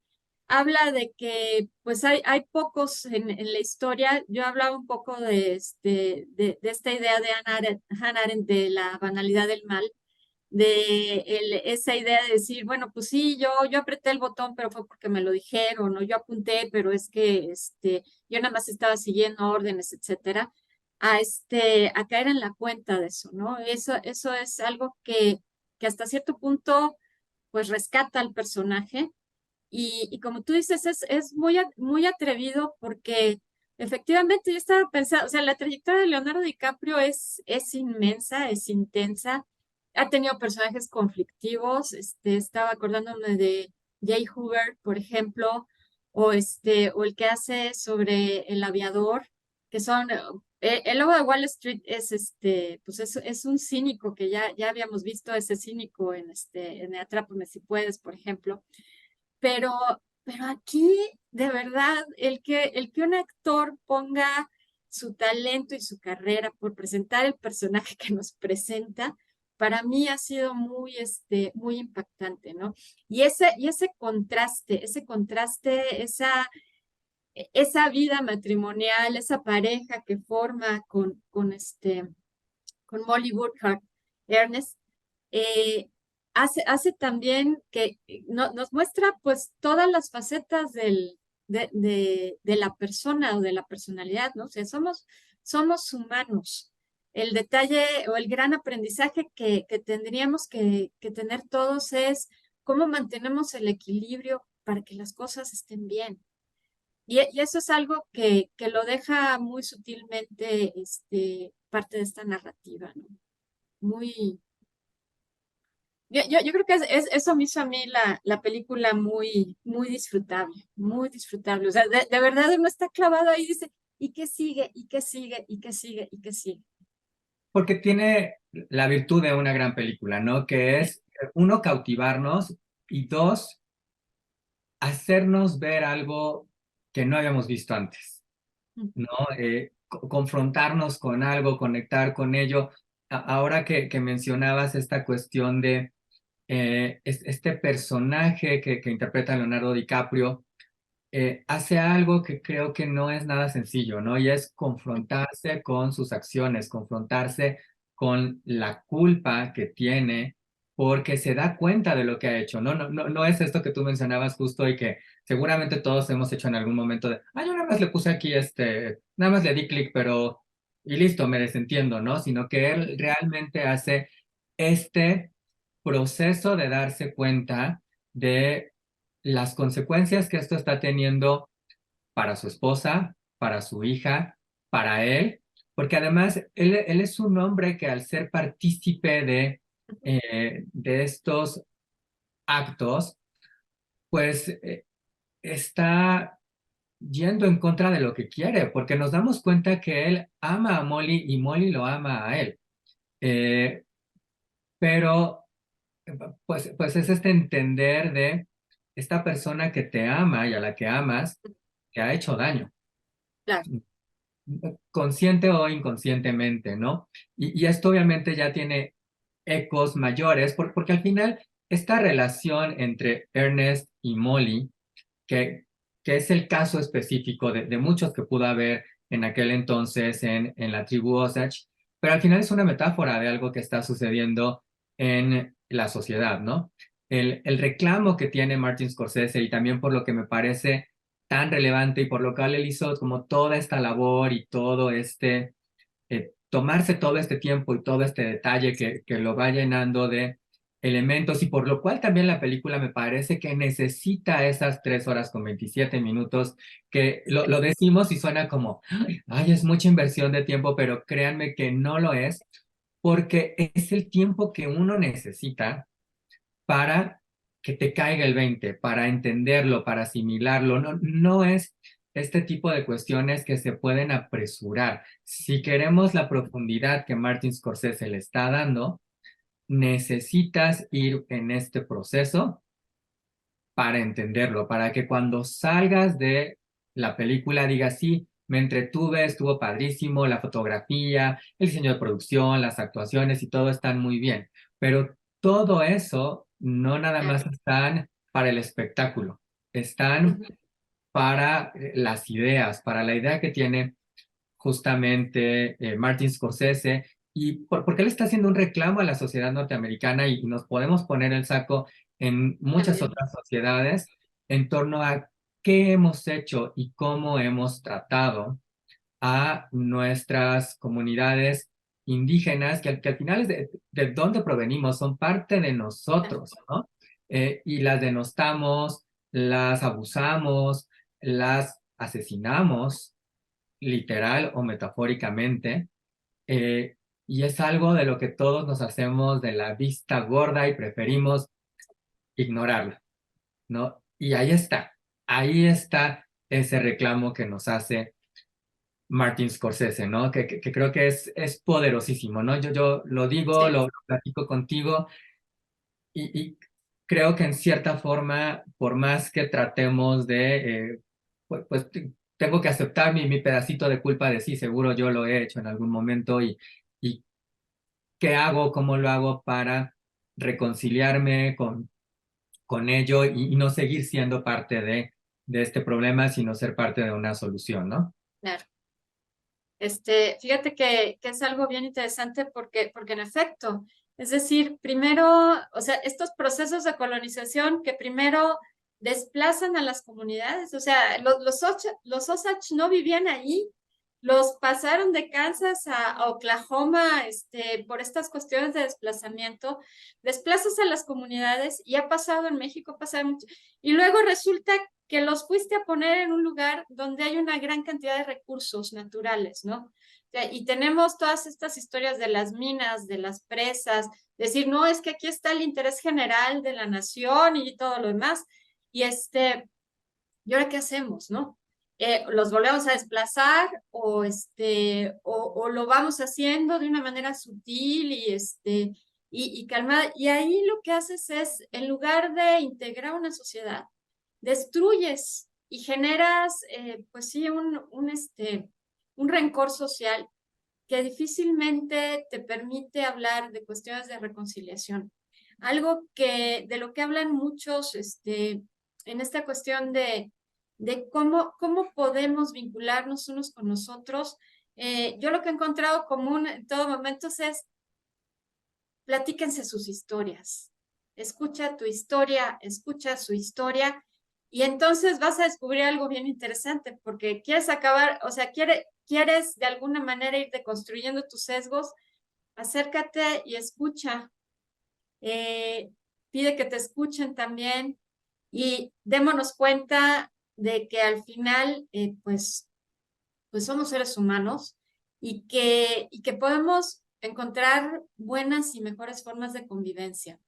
B: habla de que pues hay pocos en la historia. Yo hablaba un poco de esta idea de Hannah Arendt de la banalidad del mal esa idea de decir, bueno, pues sí, yo apreté el botón, pero fue porque me lo dijeron, o yo apunté, pero es que yo nada más estaba siguiendo órdenes, etcétera, a caer en la cuenta de eso, ¿no? Eso es algo que hasta cierto punto, pues rescata al personaje. Y como tú dices, es muy atrevido porque efectivamente yo estaba pensando, o sea, la trayectoria de Leonardo DiCaprio es inmensa, es intensa, ha tenido personajes conflictivos, estaba acordándome de Jay Hoover, por ejemplo, o el que hace sobre El Aviador, que son, el lobo de Wall Street es pues es un cínico que ya habíamos visto ese cínico en Atrápame si puedes, por ejemplo. Pero, pero aquí, de verdad, el que un actor ponga su talento y su carrera por presentar el personaje que nos presenta, para mí ha sido muy impactante, ¿no? Y ese contraste, esa vida matrimonial, esa pareja que forma con Molly Woodcock, Ernest, eh, hace también que nos muestra pues todas las facetas de la persona o de la personalidad, ¿no? O sea, somos humanos. El detalle o el gran aprendizaje que tendríamos que tener todos es cómo mantenemos el equilibrio para que las cosas estén bien. Y eso es algo que lo deja muy sutilmente parte de esta narrativa, ¿no? Muy, yo creo que eso me hizo a mí la película muy disfrutable, muy disfrutable. O sea, de verdad uno está clavado ahí y dice, ¿y qué sigue? ¿Y qué sigue? ¿Y qué sigue? ¿Y qué sigue?
A: Porque tiene la virtud de una gran película, ¿no? Que es, uno, cautivarnos y dos, hacernos ver algo que no habíamos visto antes, ¿no? Confrontarnos con algo, conectar con ello. Ahora que mencionabas esta cuestión de este personaje que interpreta Leonardo DiCaprio, hace algo que creo que no es nada sencillo, ¿no? Y es confrontarse con sus acciones, confrontarse con la culpa que tiene, porque se da cuenta de lo que ha hecho, ¿no? No es esto que tú mencionabas justo y que seguramente todos hemos hecho en algún momento de, yo nada más le puse aquí nada más le di clic, pero, y listo, me desentiendo, ¿no? Sino que él realmente hace este proceso de darse cuenta de las consecuencias que esto está teniendo para su esposa, para su hija, para él, porque además él es un hombre que al ser partícipe de estos actos, pues está yendo en contra de lo que quiere, porque nos damos cuenta que él ama a Molly y Molly lo ama a él. Eh, pero pues es este entender de esta persona que te ama y a la que amas, te ha hecho daño,
B: Claro,
A: consciente o inconscientemente, ¿no? Y esto obviamente ya tiene ecos mayores, porque al final esta relación entre Ernest y Molly, que, que es el caso específico de muchos que pudo haber en aquel entonces en la tribu Osage, pero al final es una metáfora de algo que está sucediendo en la sociedad, ¿no? El reclamo que tiene Martin Scorsese y también por lo que me parece tan relevante y por lo cual él hizo como toda esta labor y todo tomarse todo este tiempo y todo este detalle que lo va llenando de elementos y por lo cual también la película me parece que necesita esas 3 horas con 27 minutos que lo decimos y suena como, ay, es mucha inversión de tiempo, pero créanme que no lo es, porque es el tiempo que uno necesita para que te caiga el 20, para entenderlo, para asimilarlo. No es este tipo de cuestiones que se pueden apresurar. Si queremos la profundidad que Martin Scorsese le está dando, necesitas ir en este proceso para entenderlo, para que cuando salgas de la película digas, sí, me entretuve, estuvo padrísimo, la fotografía, el diseño de producción, las actuaciones y todo están muy bien, pero todo eso no nada
B: claro.
A: más están para el espectáculo, están
B: Ujú.
A: para las ideas, para la idea que tiene justamente Martin Scorsese, y porque él está haciendo un reclamo a la sociedad norteamericana y nos podemos poner el saco en muchas
B: También.
A: otras sociedades en torno a qué hemos hecho y cómo hemos tratado a nuestras comunidades indígenas, que al final es de dónde provenimos, son parte de nosotros, ¿no? Y las denostamos, las abusamos, las asesinamos literal o metafóricamente, eh, y es algo de lo que todos nos hacemos de la vista gorda y preferimos ignorarlo, ¿no? Y ahí está ese reclamo que nos hace Martin Scorsese, ¿no? Que creo que es poderosísimo, ¿no? Yo lo digo,
B: Sí,
A: lo platico contigo y creo que en cierta forma, por más que tratemos de, tengo que aceptar mi pedacito de culpa de sí, seguro yo lo he hecho en algún momento y qué hago, cómo lo hago para reconciliarme con ello y no seguir siendo parte de este problema, sino ser parte de una solución, ¿no?
B: claro. Fíjate que es algo bien interesante porque en efecto, es decir, primero, o sea, estos procesos de colonización que primero desplazan a las comunidades, o sea, los Osage no vivían ahí, los pasaron de Kansas a Oklahoma, por estas cuestiones de desplazamiento, desplazas a las comunidades y ha pasado en México, ha pasado mucho, y luego resulta que los fuiste a poner en un lugar donde hay una gran cantidad de recursos naturales, ¿no? O sea, y tenemos todas estas historias de las minas, de las presas, decir, no, es que aquí está el interés general de la nación y todo lo demás. Y ¿y ahora qué hacemos, no? ¿Los volvemos a desplazar o lo vamos haciendo de una manera sutil y calmada? Y ahí lo que haces es, en lugar de integrar una sociedad, destruyes y generas, pues sí, un rencor social que difícilmente te permite hablar de cuestiones de reconciliación. Algo de lo que hablan muchos, en esta cuestión de cómo podemos vincularnos unos con nosotros. Yo lo que he encontrado común en todo momento es platíquense sus historias. Escucha tu historia, escucha su historia y entonces vas a descubrir algo bien interesante porque quieres acabar, o sea, quieres de alguna manera ir deconstruyendo tus sesgos, acércate y escucha. Eh, Pide que te escuchen también y démonos cuenta de que al final, pues somos seres humanos y que podemos encontrar buenas y mejores formas de convivencia.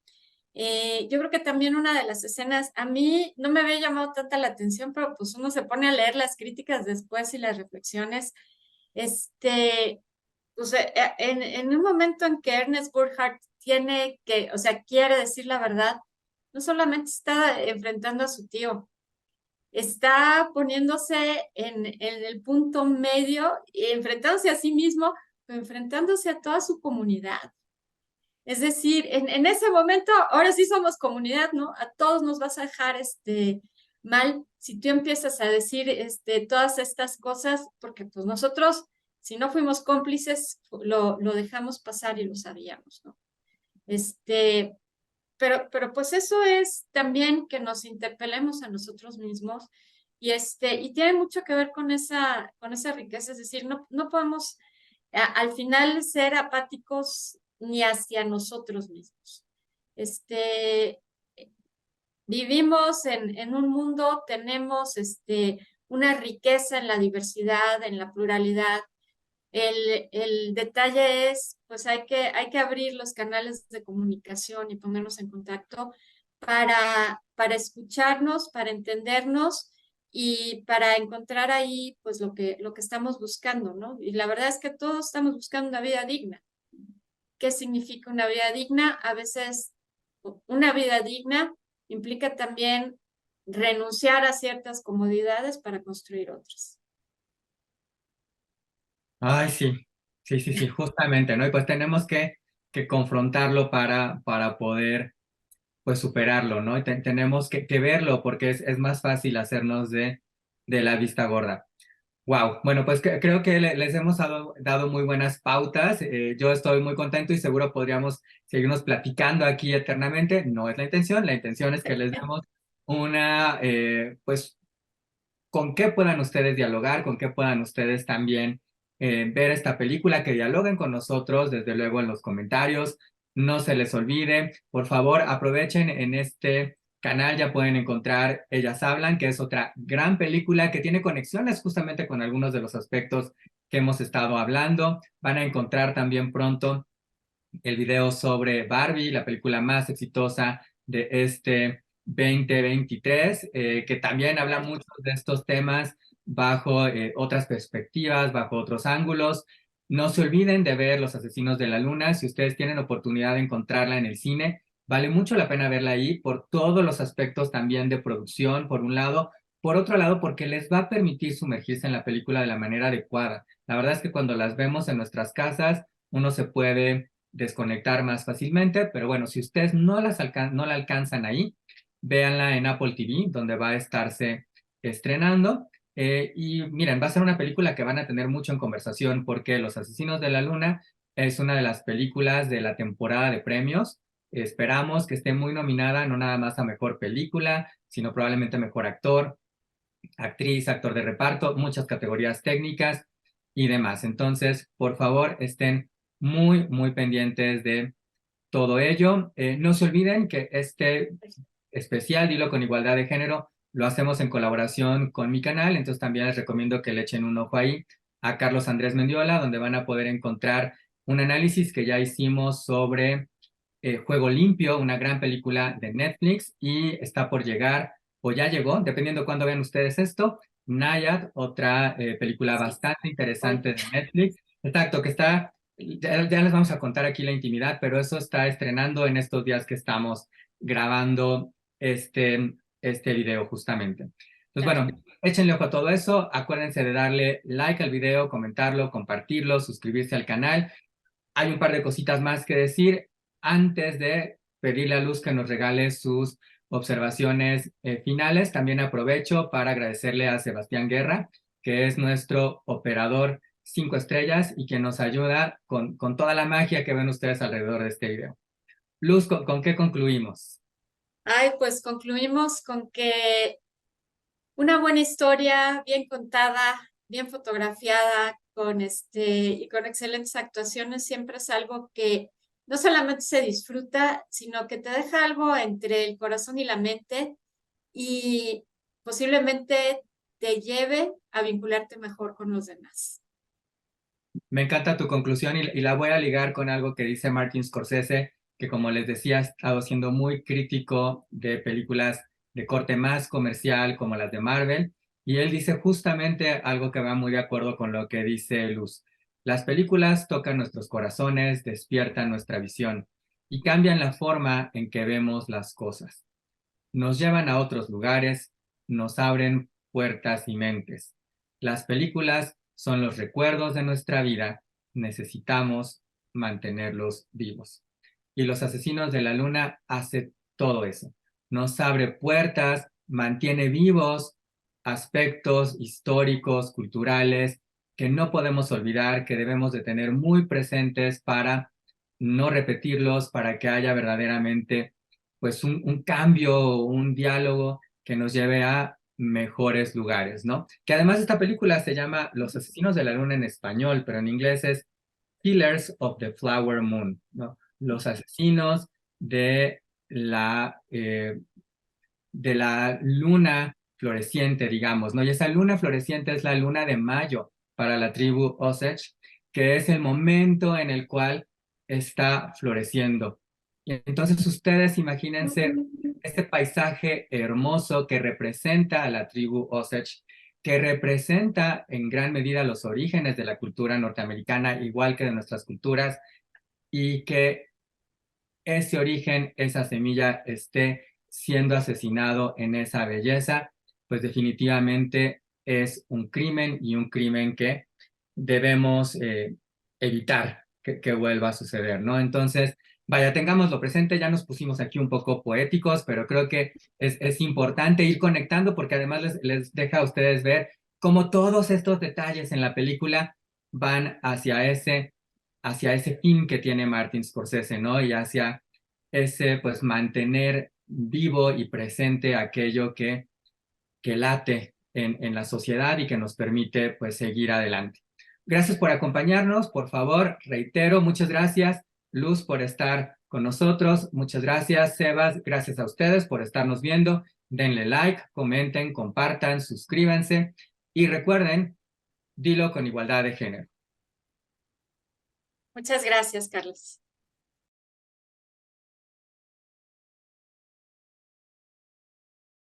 B: Yo creo que también una de las escenas, a mí no me había llamado tanta la atención, pero pues uno se pone a leer las críticas después y las reflexiones. Este, en un momento en que Ernest Burkhardt o sea, quiere decir la verdad, no solamente está enfrentando a su tío, está poniéndose en el punto medio, enfrentándose a sí mismo, pero enfrentándose a toda su comunidad. Es decir, en ese momento, ahora sí somos comunidad, ¿no? A todos nos vas a dejar mal si tú empiezas a decir todas estas cosas, porque pues nosotros, si no fuimos cómplices, lo dejamos pasar y lo sabíamos, ¿no? Este, pero pues eso es también que nos interpelemos a nosotros mismos y tiene mucho que ver con esa riqueza, es decir, no podemos al final ser apáticos ni hacia nosotros mismos. Este, Vivimos en un mundo, tenemos una riqueza en la diversidad, en la pluralidad. El detalle es, pues hay que abrir los canales de comunicación y ponernos en contacto para escucharnos, para entendernos y para encontrar ahí, pues lo que estamos buscando, ¿no? Y la verdad es que todos estamos buscando una vida digna. ¿Qué significa una vida digna? A veces una vida digna implica también renunciar a ciertas comodidades para construir otras.
A: Ay, sí, sí, justamente, ¿no? Y pues tenemos que confrontarlo para poder, pues, superarlo, ¿no? Y tenemos que verlo porque es más fácil hacernos de la vista gorda. Wow, bueno, pues creo que les hemos dado muy buenas pautas. Yo estoy muy contento y seguro podríamos seguirnos platicando aquí eternamente. No es la intención es que les demos pues, con qué puedan ustedes dialogar, con qué puedan ustedes también ver esta película, que dialoguen con nosotros, desde luego en los comentarios. No se les olvide, por favor, aprovechen en este canal, ya pueden encontrar Ellas Hablan, que es otra gran película que tiene conexiones justamente con algunos de los aspectos que hemos estado hablando. Van a encontrar también pronto el video sobre Barbie, la película más exitosa de este 2023, que también habla mucho de estos temas bajo otras perspectivas, bajo otros ángulos. No se olviden de ver Los Asesinos de la Luna. Si ustedes tienen oportunidad de encontrarla en el cine, vale mucho la pena verla ahí por todos los aspectos también de producción, por un lado. Por otro lado, porque les va a permitir sumergirse en la película de la manera adecuada. La verdad es que cuando las vemos en nuestras casas, uno se puede desconectar más fácilmente, pero bueno, si ustedes no la alcanzan ahí, véanla en Apple TV, donde va a estarse estrenando. Y miren, va a ser una película que van a tener mucho en conversación porque Los Asesinos de la Luna es una de las películas de la temporada de premios. Esperamos que esté muy nominada, no nada más a mejor película, sino probablemente mejor actor, actriz, actor de reparto, muchas categorías técnicas y demás. Entonces, por favor, estén muy, muy pendientes de todo ello. No se olviden que este especial, Dilo con Igualdad de Género, lo hacemos en colaboración con mi canal, entonces también les recomiendo que le echen un ojo ahí a Carlos Andrés Mendiola, donde van a poder encontrar un análisis que ya hicimos sobre Juego Limpio, una gran película de Netflix, y está por llegar, o ya llegó, dependiendo cuándo vean ustedes esto, Nayad, otra película bastante interesante de Netflix. Exacto, que está, ya les vamos a contar aquí la intimidad, pero eso está estrenando en estos días que estamos grabando este video justamente. Entonces, bueno, échenle ojo a todo eso, acuérdense de darle like al video, comentarlo, compartirlo, suscribirse al canal. Hay un par de cositas más que decir antes de pedirle a Luz que nos regale sus observaciones finales. También aprovecho para agradecerle a Sebastián Guerra, que es nuestro operador 5 estrellas y que nos ayuda con toda la magia que ven ustedes alrededor de este video. Luz, ¿con qué concluimos?
B: Ay, pues concluimos con que una buena historia, bien contada, bien fotografiada, y con excelentes actuaciones, siempre es algo que no solamente se disfruta, sino que te deja algo entre el corazón y la mente y posiblemente te lleve a vincularte mejor con los demás.
A: Me encanta tu conclusión y la voy a ligar con algo que dice Martin Scorsese, que como les decía, ha estado siendo muy crítico de películas de corte más comercial como las de Marvel, y él dice justamente algo que va muy de acuerdo con lo que dice Luz. Las películas tocan nuestros corazones, despiertan nuestra visión y cambian la forma en que vemos las cosas. Nos llevan a otros lugares, nos abren puertas y mentes. Las películas son los recuerdos de nuestra vida, necesitamos mantenerlos vivos. Y Los Asesinos de la Luna hace todo eso. Nos abre puertas, mantiene vivos aspectos históricos, culturales, que no podemos olvidar, que debemos de tener muy presentes para no repetirlos, para que haya verdaderamente pues un cambio, un diálogo que nos lleve a mejores lugares, ¿no? Que además esta película se llama Los Asesinos de la Luna en español, pero en inglés es Killers of the Flower Moon, ¿no? Los asesinos de de la luna floreciente, digamos, ¿no? Y esa luna floreciente es la luna de mayo para la tribu Osage, que es el momento en el cual está floreciendo. Y entonces ustedes imagínense este paisaje hermoso que representa a la tribu Osage, que representa en gran medida los orígenes de la cultura norteamericana, igual que de nuestras culturas, y que ese origen, esa semilla esté siendo asesinado en esa belleza, pues definitivamente es un crimen y un crimen que debemos evitar que vuelva a suceder, ¿no? Entonces, vaya, tengámoslo presente, ya nos pusimos aquí un poco poéticos, pero creo que es importante ir conectando porque además les deja a ustedes ver cómo todos estos detalles en la película van hacia ese fin que tiene Martin Scorsese, ¿no? Y hacia ese, pues, mantener vivo y presente aquello que late en la sociedad y que nos permite, pues, seguir adelante. Gracias por acompañarnos, por favor, reitero, muchas gracias, Luz, por estar con nosotros, muchas gracias, Sebas, gracias a ustedes por estarnos viendo, denle like, comenten, compartan, suscríbanse y recuerden, dilo con igualdad de género.
B: Muchas gracias, Carlos.